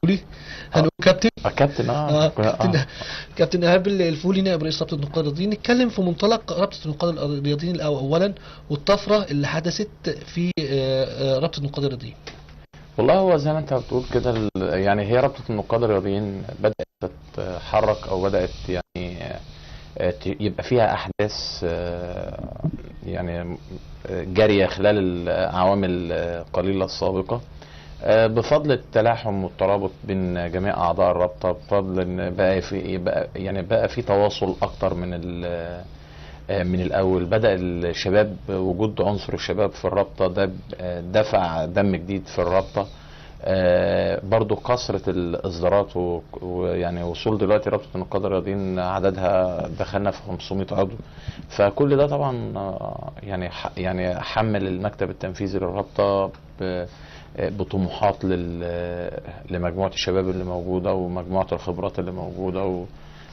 الفولي، هنقول كابتن. كابتن كابتن ايهاب الفولي نائب رئيس رابطه النقاد الرياضيين، نتكلم في منطلق رابطه النقاد الرياضيين اولا، والطفره اللي حدثت في رابطه النقاد الرياضيين. والله هو زي ما انت بتقول كده، يعني هي رابطه النقاد الرياضيين بدات تتحرك او بدات يعني يبقى فيها احداث يعني جاريه خلال العوامل القليله السابقه، بفضل التلاحم والترابط بين جميع اعضاء الرابطه، بفضل ان بقى في تواصل اكتر من الاول. بدا الشباب، وجود عنصر الشباب في الرابطه ده دفع دم جديد في الرابطه. برضو كثرة الإصدارات ويعني وصول دلوقتي رابطة النقاد الرياضيين عددها دخلنا في 500 عضو، فكل ده طبعا يعني حمل المكتب التنفيذي للرابطة بطموحات لمجموعة الشباب اللي موجودة ومجموعة الخبرات اللي موجودة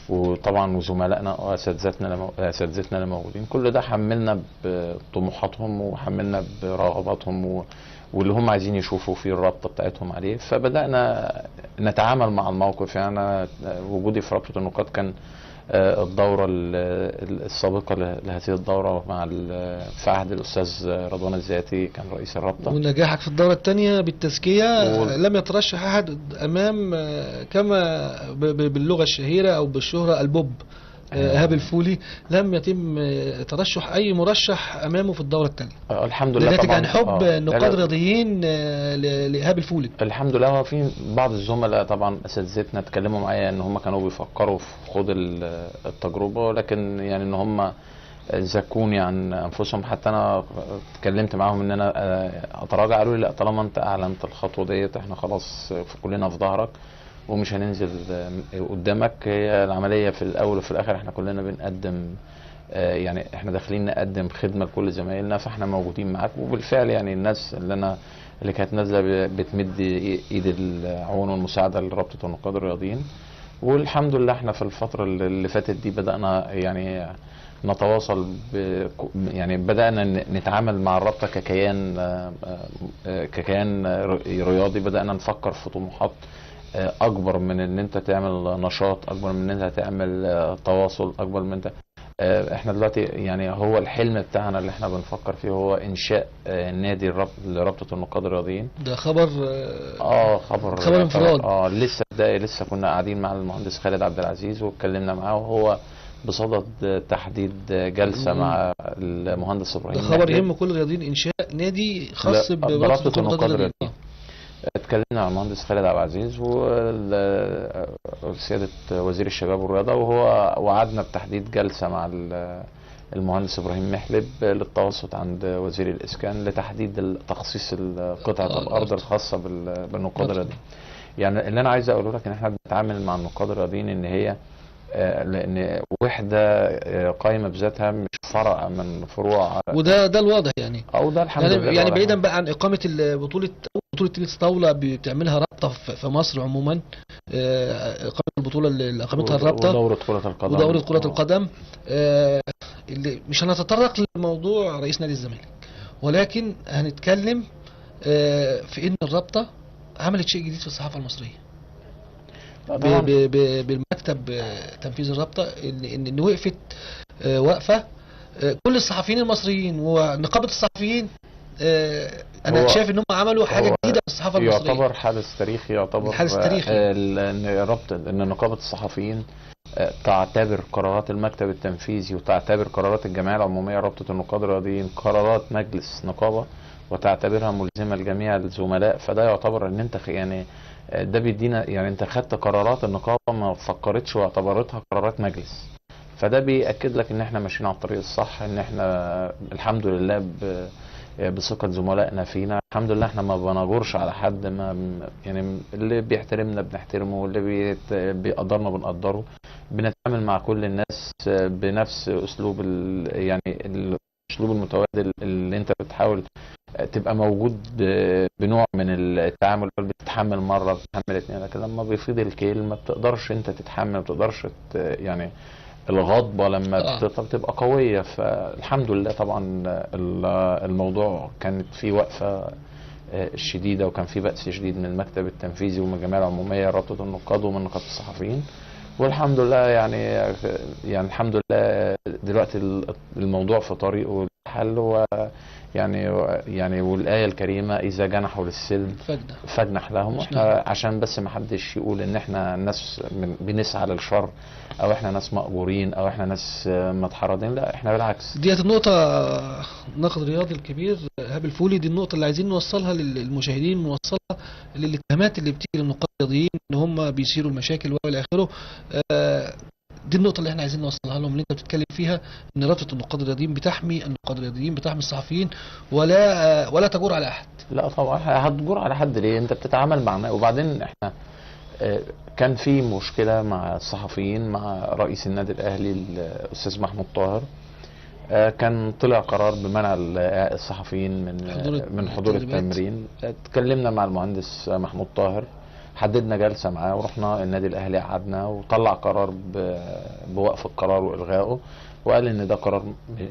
وطبعا وزملائنا واساتذتنا اللي موجودين. كل ده حملنا بطموحاتهم وحملنا برغباتهم واللي هم عايزين يشوفوا في الرابطه بتاعتهم عليه. فبدانا نتعامل مع الموقف. يعني وجودي في رابطه النقاد كان الدوره السابقه لهذه الدوره في عهد الاستاذ رضوان الزياتي كان رئيس الرابطه. ونجاحك في الدوره الثانيه بالتزكيه لم يترشح احد امام كما باللغه الشهيره او بالشهره البوب ايهاب الفولي، لم يتم ترشح اي مرشح امامه في الدوره الثانيه. الحمد لله ناتج طبعا عن حب النقاد الرياضيين لايهاب الفولي. الحمد لله. هو في بعض الزملاء طبعا اساتذتنا اتكلموا معايا ان هم كانوا بيفكروا في خوض التجربه، ولكن يعني ان هم زكوني عن انفسهم. حتى انا اتكلمت معاهم ان انا اتراجع، قالوا لي لا، طالما انت اعلنت الخطوه ديت احنا خلاص كلنا في ظهرك ومش هننزل قدامك. هي العمليه في الاول وفي الاخر احنا كلنا بنقدم، يعني احنا داخلين نقدم خدمه لكل زمايلنا، فاحنا موجودين معاك. وبالفعل يعني الناس اللي كانت نازله بتمد ايد العون والمساعده لرابطه النقاد الرياضيين. والحمد لله احنا في الفتره اللي فاتت دي بدانا يعني نتواصل يعني بدانا نتعامل مع الرابطه ككيان رياضي. بدانا نفكر في طموحات اكبر من ان انت تعمل نشاط، اكبر من ان انت تعمل تواصل، اكبر من انت احنا دلوقتي يعني هو الحلم بتاعنا اللي احنا بنفكر فيه هو انشاء نادي لرابطه النقاد الرياضيين. ده خبر خبر انفراد. لسه كنا قاعدين مع المهندس خالد عبد العزيز واتكلمنا معاه، وهو بصدد تحديد جلسه مع المهندس ابراهيم. ده خبر يهم كل الرياضيين، انشاء نادي خاص برابطه النقاد الرياضيين. اتكلمنا مع المهندس خالد عبد العزيز وسيادة وزير الشباب والرياضة، وهو وعدنا بتحديد جلسة مع المهندس ابراهيم محلب للتوسط عند وزير الاسكان لتحديد تخصيص قطعة الارض الخاصة بالنقاد الرياضيين. يعني اللي انا عايز اقوله لك ان احنا بنتعامل مع النقاد الرياضيين ان هي لان وحده قائمه بذاتها، مش فرع من فروع. وده الواضح يعني. او ده الحمد لله. يعني بعيدا بقى عن اقامه بطوله تنس طاوله بتعملها رابطه في مصر عموما، اقامه البطوله اللي اقامتها الرابطه ودوره كره القدم اللي مش هنتطرق لموضوع رئيس نادي الزمالك، ولكن هنتكلم في ان الرابطه عملت شيء جديد في الصحافه المصريه بالمكتب تنفيذ الرابطه، ان وقفت وقفه كل الصحفيين المصريين ونقابه الصحفيين. انا شايف ان هم عملوا حاجه جديده في الصحافه المصريه. يعتبر حدث تاريخي، ان نقابه الصحفيين تعتبر قرارات المكتب التنفيذي وتعتبر قرارات الجمعيه العموميه رابطه النقاد الرياضيين قرارات مجلس نقابه وتعتبرها ملزمه لجميع الزملاء. فده يعتبر ان انت يعني ده بيدينا يعني انت خدت قرارات النقابه ما فكرتش واعتبرتها قرارات مجلس. فده بيأكد لك ان احنا ماشيين على الطريق الصح، ان احنا الحمد لله بثقة زملائنا فينا. الحمد لله احنا ما بنجورش على حد، ما يعني اللي بيحترمنا بنحترمه واللي بيقدرنا بنقدره. بنتعامل مع كل الناس بنفس اسلوب يعني الاسلوب المتبادل اللي انت بتحاول تبقى موجود بنوع من التعامل. بتتحمل مره بتتحمل اتنين، لكن لما بيفيض الكيل ما بتقدرش انت تتحمل، ما بتقدرش يعني الغضبه لما بتبقى قويه. فالحمد لله طبعا الموضوع كانت فيه وقفه الشديده، وكان في بأس شديد من المكتب التنفيذي ومن الجمعيه العموميه رابطه النقاد ومن نقابه الصحفيين. والحمد لله يعني الحمد لله دلوقتي الموضوع في طريقه الحل، يعني والآية الكريمة إذا جنحوا للسلم فاجنح لهم. واحنا عشان بس ما حدش يقول ان احنا ناس بنسعى للشر، او احنا ناس مأجورين، او احنا ناس متحرضين، لا احنا بالعكس. ديت النقطة ناقد الرياضي الكبير إيهاب الفولي، دي النقطة اللي عايزين نوصلها للمشاهدين، نوصلها للاتهامات اللي بتيجي للنقاد الرياضيين ان هم بيثيروا المشاكل والى اخره. دي النقطة اللي احنا عايزين نوصلها لهم، اللي انت بتتكلم فيها ان رابطة النقاد الرياضيين بتحمي النقاد الرياضيين، بتحمي الصحفيين، ولا تجور على احد. لا طبعا هتجور على حد ليه؟ انت بتتعامل مع وبعدين احنا كان في مشكلة مع الصحفيين مع رئيس النادي الاهلي الاستاذ محمود طاهر. كان طلع قرار بمنع الصحفيين من حضور التمرين. اتكلمنا مع المهندس محمود طاهر، حددنا جلسة معاه ورحنا النادي الاهلي، قعدنا وطلع قرار بوقف القرار والغائه، وقال ان ده قرار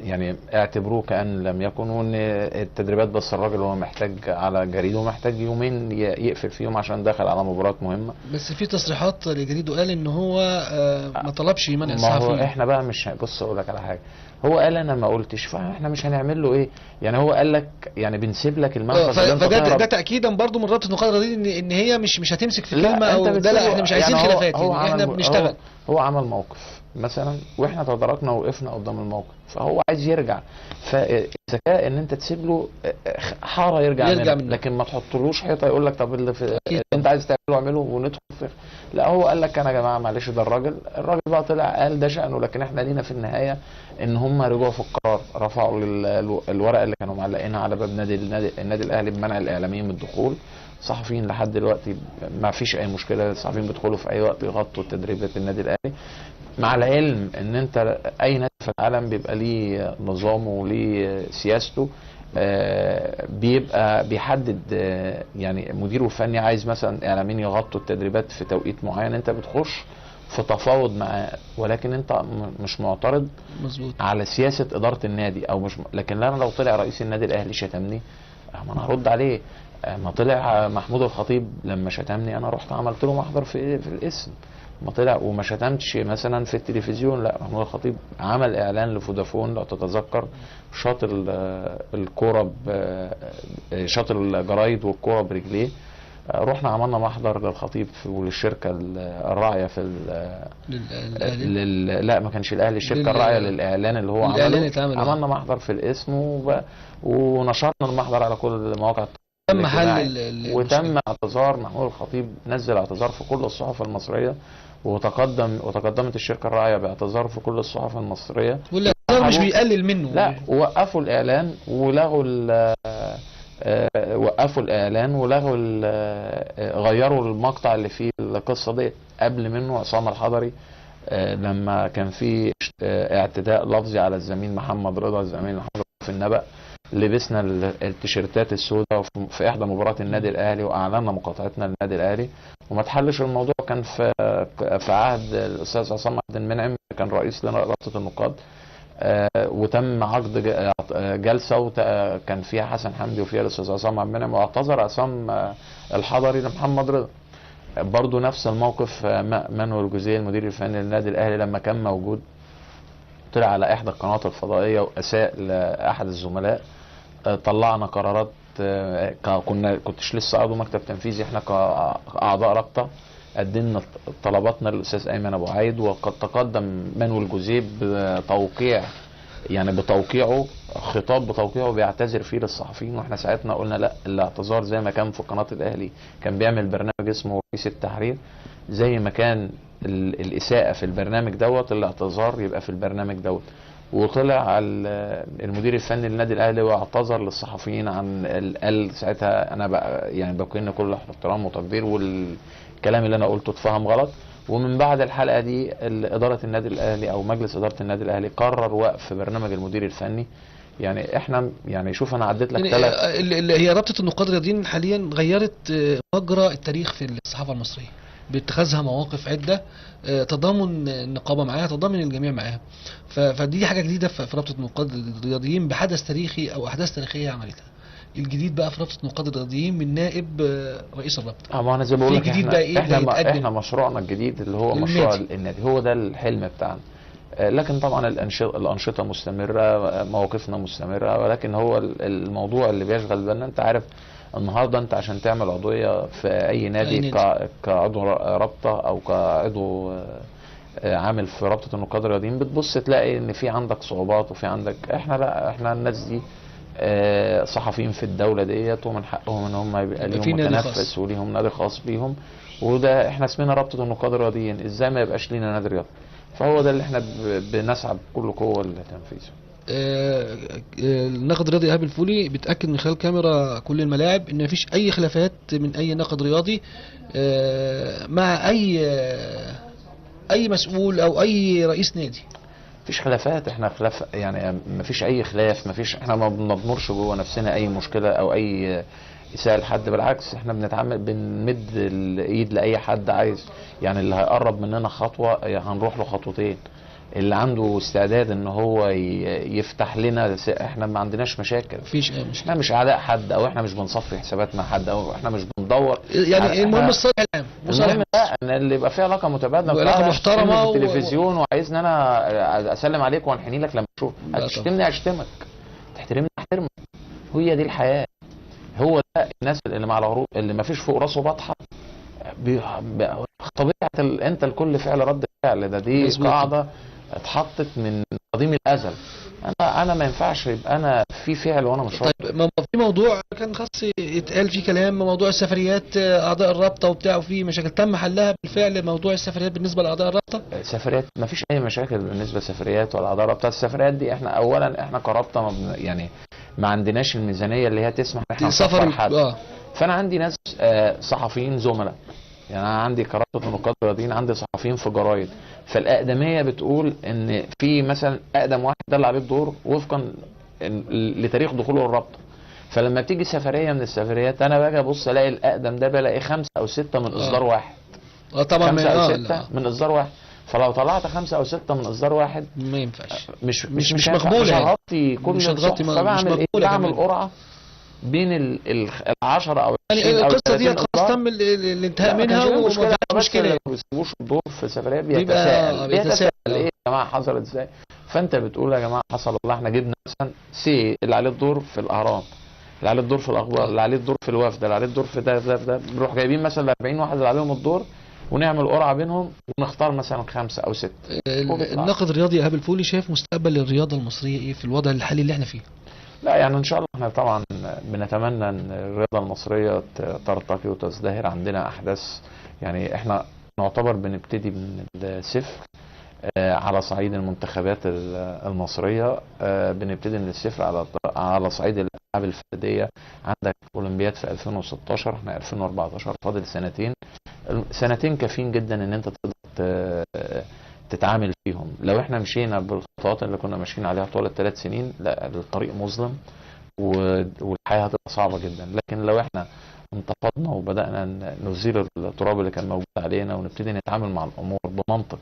يعني اعتبروه كأن لم يكن، وان التدريبات بس الراجل هو محتاج على جريده ومحتاج يومين يقفل فيهم عشان داخل على مباراة مهمة. بس في تصريحات لجريده قال ان هو ما طلبش منع الصحفيين. ما هو احنا بقى مش بص اقول لك على حاجة، هو قال انا ما قلتش، فاحنا مش هنعمل له ايه يعني. هو قال لك يعني بنسيب لك المنفذ فده تاكيدا برضو من رابطه النقاد الرياضيين ان هي مش هتمسك في كلمه، او ده لا احنا مش عايزين يعني خلافات، يعني احنا بنشتغل. هو عمل موقف مثلا واحنا تداركنا وقفنا قدام الموقف، فهو عايز يرجع، فالذكاء ان انت تسيب له حاره يرجع منه، لكن ما تحطلوش حيطه يقول لك طب اللي انت عايز تعمله اعمله وندخل فيه. لا هو قال لك انا يا جماعه معلش، ده الراجل بقى طلع قال ده شأنه، لكن احنا لينا في النهايه ان هم رجعوا في القرار، رفعوا الورقه اللي كانوا معلقينها على باب النادي الاهلي بمنع الاعلاميين من الدخول. صحفيين لحد دلوقتي ما فيش اي مشكله، الصحفيين بيدخلوا في اي وقت يغطوا تدريبات النادي الاهلي، مع العلم ان انت اي نادي في العالم بيبقى ليه نظامه وليه سياسته. بيبقى بيحدد يعني مديره الفني عايز مثلا اعلاميين يغطوا التدريبات في توقيت معين، انت بتخش في تفاوض معاه، ولكن انت مش معترض مظبوط على سياسه اداره النادي او مش. لكن انا لو طلع رئيس النادي الاهلي شتمني ما انا هرد عليه. ما طلع محمود الخطيب لما شتمني انا رحت عملت له محضر في الاسم. ما طلع وما شتمتش مثلا في التلفزيون، لا محمود الخطيب عمل اعلان لفودافون لو تتذكر، شاط الكوره شاط الجرايد والكوره برجليه. رحنا عملنا محضر للخطيب وللشركه الراعيه في لا ما كانش الاهلي، الشركه الراعيه للاعلان اللي هو عملنا محضر في الاسم ونشرنا المحضر على كل مواقع تم وتم اعتذار محمود الخطيب، نزل اعتذار في كل الصحف المصريه، وتقدمت الشركه الراعيه باعتذار في كل الصحف المصريه، والاعتذار مش بيقلل منه. لا وقفوا الاعلان ولغوا غيروا المقطع اللي فيه القصه دي. قبل منه عصام الحضري لما كان في اعتداء لفظي على الزميل محمد رضا، الزميل محمد في النبأ، لبسنا التيشيرتات السوداء في احدى مباريات النادي الاهلي واعلنا مقاطعتنا للنادي الاهلي، وما تحلش الموضوع. كان في عهد الاستاذ عصام عبد المنعم كان رئيس لرابطه النقاد، وتم عقد جلسه وكان فيها حسن حمدي وفيها الاستاذ عصام عبد المنعم، واعتذر عصام الحضري لمحمد رضا. برضو نفس الموقف مانويل جوزيه المدير الفني للنادي الاهلي لما كان موجود، طلع على احدى القنوات الفضائيه واساء لاحد الزملاء. طلعنا قرارات، كنتش لسه عضو مكتب تنفيذي، احنا كاعضاء رابطه قدمنا طلباتنا للاستاذ ايمن ابو عايد، وقد تقدم مانويل جوزيه بتوقيعه خطاب بتوقيعه بيعتذر فيه للصحفيين، واحنا ساعتنا قلنا لا، الاعتذار زي ما كان في قناه الاهلي كان بيعمل برنامج اسمه رئيس التحرير، زي ما كان الاساءه في البرنامج دوت الاعتذار يبقى في البرنامج دوت. وطلع المدير الفني للنادي الاهلي واعتذر للصحفيين عن قال ساعتها انا بقى يعني بكن كل احترام وتقدير، والكلام اللي انا قلته اتفهم غلط. ومن بعد الحلقه دي اداره النادي الاهلي او مجلس اداره النادي الاهلي قرر وقف برنامج المدير الفني. يعني احنا يعني شوف انا عديت لك ثلاث اللي هي رابطه النقاد الرياضيين حاليا غيرت مجرى التاريخ في الصحافه المصريه باتخاذها مواقف عده، تضامن النقابه معاها، تضامن الجميع معاها. فدي حاجه جديده في رابطه النقاد الرياضيين بحدث تاريخي او احداث تاريخيه عملتها. الجديد بقى في رابطه نقاد الرياضيين من نائب رئيس الرابطه. ما انا زي ما بقول في لك، جديد بقى ايه اللي احنا هيتقدم مشروعنا الجديد اللي هو مشروع للنادي؟ النادي، هو ده الحلم بتاعنا. لكن طبعا الأنشطة مستمرة، مواقفنا مستمرة، ولكن هو الموضوع اللي بيشغل بالنا، انت عارف النهارده انت عشان تعمل عضوية في اي نادي كعضو رابطة او كعضو عامل في رابطة النقاد الرياضيين، بتبص تلاقي ان في عندك صعوبات وفي عندك. احنا لا، احنا الناس دي صحفيين في الدولة ديت، ومن حقهم ان هم يبقى ليهم متنفس وليهم نادي خاص بيهم. وده احنا اسمنا رابطة النقاد الرياضيين، ازاي ما يبقاش لينا نادي رياضي؟ فهو ده اللي احنا بنسعى بكل قوة لتنفيذه. الناقد الرياضي ايهاب الفولي بتاكد من خلال كاميرا كل الملاعب ان مفيش اي خلافات من اي ناقد رياضي مع اي مسؤول او اي رئيس نادي. مفيش خلافات، احنا خلاف يعني مفيش اي خلاف، مفيش، احنا ما بنضمرش جوه نفسنا اي مشكلة او اي اساءة لحد. بالعكس احنا بنتعامل، بنمد الايد لاي حد عايز، يعني اللي هيقرب مننا خطوة هنروح له خطوتين. اللي عنده استعداد ان هو يفتح لنا، احنا ما عندناش مشاكل، مفيش اي مشكلة. احنا مش اعداء حد، او احنا مش بنصفي حسابات مع حد، او احنا مش بندور يعني المهم الصالح العام، المهم لا، ان اللي يبقى فيه علاقه متبادله وعلاقه محترمه في التلفزيون وعايزني انا اسلم عليك وانحني لك لما اشوف، هتشتمني اشتمك، تحترمني احترمك، هي دي الحياه. هو ده الناس اللي مع العروض اللي ما فيش فوق راسه بطحه، طبيعه انت لكل فعل رد فعل، دي قاعده اتحطت من قديم الازل. انا ما ينفعش يبقى انا في فعل وانا مش راضي. طيب في موضوع كان خاص يتقال فيه كلام، موضوع السفريات اعضاء الرابطه وبتاع، وفي مشاكل تم حلها بالفعل موضوع السفريات بالنسبه لاعضاء الرابطه؟ سفريات ما فيش اي مشاكل بالنسبه للسفريات ولا اعضاء الرابطه. السفريات دي احنا اولا احنا كرابطه يعني ما عندناش الميزانيه اللي هي تسمح ان احنا نسافر حد. فانا عندي ناس صحفيين زملاء، يعني انا عندي كرابطه النقاد الرياضيين عندي صحفيين في جرايد، فالاقدميه بتقول ان في مثلا اقدم واحد ده اللي عليه الدور وفقا لتاريخ دخوله الرابطه. فلما بتيجي سفريه من السفريات انا باجي ابص الاقي الاقدم ده بلاقي 5 أو 6 من اصدار واحد. طبعا 5 أو 6 من اصدار واحد. فلو طلعت 5 أو 6 من اصدار واحد ما ينفعش، مش مقبوله، مش هغطي كل هتغطي. فبعمل ايه؟ بعمل قرعه بين ال10 أو 20 يعني أو القصه دي خلاص تم الانتهاء منها وما فيش مشكله. ما بيسيبوش الدور في سفريات، بيتساءل ايه يا جماعه حصلت ازاي؟ فانت بتقول يا جماعه حصل والله احنا جبنا مثلا اللي عليه الدور في الاهرام، اللي عليه الدور في الاخبار، اللي عليه الدور في الوفد، اللي عليه الدور في ده بنروح جايبين مثلا 40 واحد اللي عليهم الدور ونعمل قرعه بينهم ونختار مثلا 5 أو 6. الناقد الرياضي ايهاب الفولي شايف مستقبل الرياضه المصريه ايه في الوضع الحالي اللي احنا فيه؟ لا يعني ان شاء الله احنا طبعا بنتمنى ان الرياضه المصريه ترتقي وتزدهر. عندنا احداث، يعني احنا نعتبر بنبتدي من الصفر على صعيد المنتخبات المصريه، بنبتدي من الصفر على صعيد الالعاب الفرديه. عندك اولمبياد في 2016، احنا 2014، فاضل سنتين كافيين جدا ان انت تقدر تتعامل فيهم. لو احنا مشينا بالخطوات اللي كنا ماشيين عليها طول ال3 سنين، لا الطريق مظلم والحياه هتبقى صعبه جدا. لكن لو احنا انتفضنا وبدانا نزيل التراب اللي كان موجود علينا ونبتدي نتعامل مع الامور بمنطق،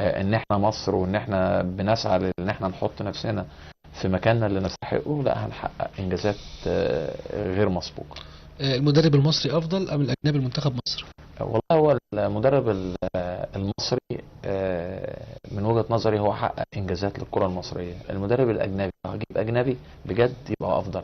ان احنا مصر وان احنا بنسعى ان احنا نحط نفسنا في مكاننا اللي نستحقه، لا هنحقق انجازات غير مسبوقه. المدرب المصري افضل ام الاجنبي لمنتخب مصر؟ والله هو المدرب المصري من وجهة نظري هو حقق انجازات للكرة المصرية. المدرب الاجنبي لو هجيب اجنبي بجد يبقى افضل،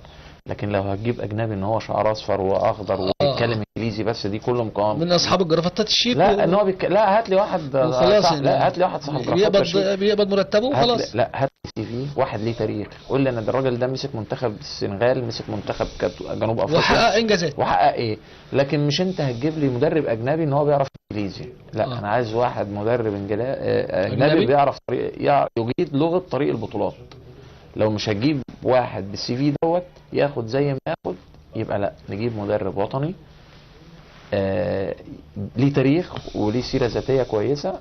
لكن لو هتجيب اجنبي ان هو شعر اصفر واخضر وبيتكلم انجليزي بس، دي كله مقام من اصحاب الجرافتات الشيك. لا ان هو لا هات لي واحد خلاص، لا هات لي واحد صاحب جرافات بيقبض مرتبه وخلاص. لا هات لي CV واحد ليه تاريخ، قول لي ان ده الراجل ده مسك منتخب السنغال، مسك منتخب جنوب افريقيا وحقق انجازات وحقق ايه. لكن مش انت هتجيب لي مدرب اجنبي ان هو بيعرف انجليزي، لا انا عايز واحد مدرب اجنبي بيعرف يجيد لغه طريق البطولات. لو مش هتجيب واحد بالCV دوت ياخد زي ما ياخد، يبقى لا نجيب مدرب وطني ليه تاريخ وليه سيره ذاتيه كويسه.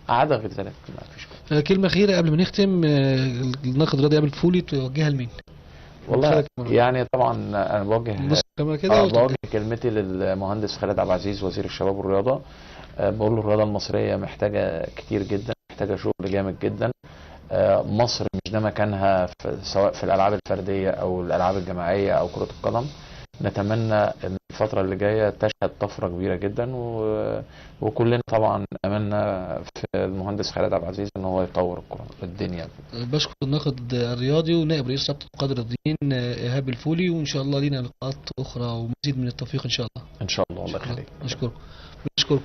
عدا غير ذلك ما فيش. كلمه اخيره قبل ما نختم، الناقد الرياضي ايهاب الفولي توجهها لمين؟ والله يعني طبعا انا بوجه كلمتي للمهندس خالد عبد العزيز وزير الشباب والرياضه. بقول له الرياضه المصريه محتاجه كتير جدا، محتاجه شغل جامد جدا. مصر مش ده مكانها سواء في الالعاب الفرديه او الالعاب الجماعيه او كره القدم. نتمنى ان الفتره اللي جايه تشهد طفره كبيره جدا، وكلنا طبعا املنا في المهندس خالد عبد العزيز ان هو يطور الدنيا. بشكر الناقد الرياضي ونائب رئيس رابطة القادة الرياضيين إيهاب الفولي، وإن شاء الله لينا لقاءات أخرى ومزيد من التوفيق إن شاء الله. ان شاء الله. الله يخليك. أشكركم.